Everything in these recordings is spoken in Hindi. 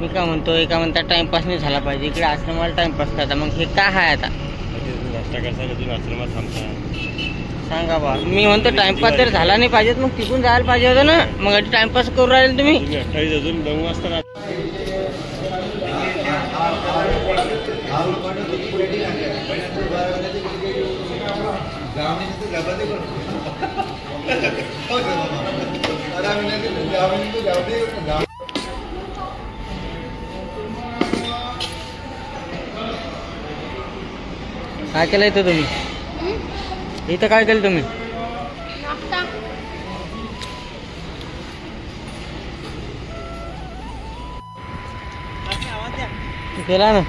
मी काय म्हणतो, एका म्हणता टाइमपास नाही झाला पाहिजे, इकडे आश्रमाला टाइमपास करता, मग हे काय आहे आता? नाश्ता करता आश्रमात थांबता. सांगा बा. मी म्हणतो टाइमपास जर झाला नाही पाहिजे मग तिकून जायला पाहिजे होतं ना. मग टाइमपास करू राहिले तुम्ही. 28 अजून 9 वाजता. काय केलं इथं तुम्ही? इथं काय केलं तुम्ही? केला ना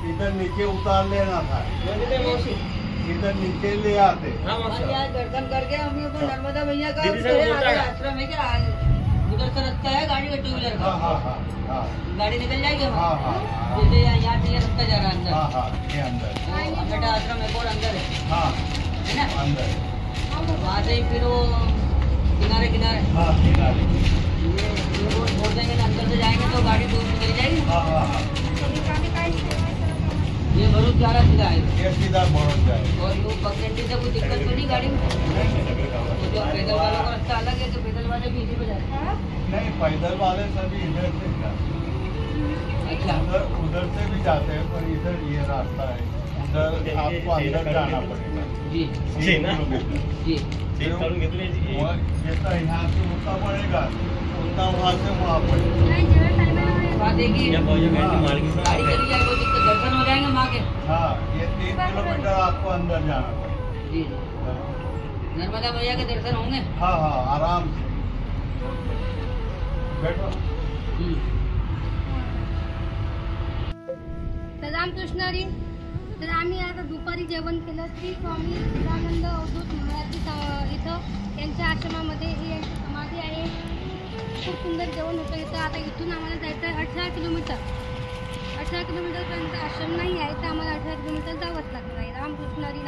इधर नीचे उतार लेना था, इधर नीचे ले आते। दर्शन करके हम लोग नर्मदा भैया का आश्रम है क्या? उधर से रास्ता है गाड़ी का, 2 व्हीलर का। गाड़ी निकल जाएगी। जैसे यहाँ से ये रास्ता जा रहा है अंदर। ये अंदर बेटा आश्रम है और अंदर है। हाँ है ना? अंदर वहाँ से फिर वो किनारे किनारे किनारे ये रोड छोड़ देंगे ना, अंदर से जाएंगे तो गाड़ी दूर निकल जाएगी। ये भरूच जा रहा सीधा है, ये सीधा भरूच जाए। और वो पगडंडी से कोई दिक्कत तो नहीं गाड़ी में? तो जो पैदल वालों का रास्ता अलग है, तो पैदल वाले भी इसी पे जाते हैं। नहीं, पैदल वाले सभी इधर से जाते हैं। अच्छा, उधर से भी जाते हैं, पर इधर ये रास्ता है, उधर आपको अंदर जाना पड़ेगा। जी जी ना जी। जितना यहाँ से उतना पड़ेगा उतना वहाँ से वहाँ पड़ेगा। वहाँ देखिए गाड़ी चली जाए, कोई दिक्कत, दर्शन हो जाएंगे माँ के। हाँ, ये 3 किलोमीटर आपको अंदर जाना पड़ेगा। जी, नर्मदा मैया के दर्शन होंगे। हाँ हाँ, आराम से बैठो। रामकृष्ण हरी. तर आम्ही आता दुपारी जेवण केलं. श्री स्वामी चिदानंद अवधूत महाराज इथं यांच्या आश्रमामध्ये ही यांची समाधी आहे. खूप सुंदर जेवण होतं इथं. आता इथून आम्हाला जायचं आहे 18 किलोमीटर. 18 किलोमीटरपर्यंत आश्रम नाही आहे, तर आम्हाला 18 किलोमीटर जावंच लागणार आहे. रामकृष्ण हरी.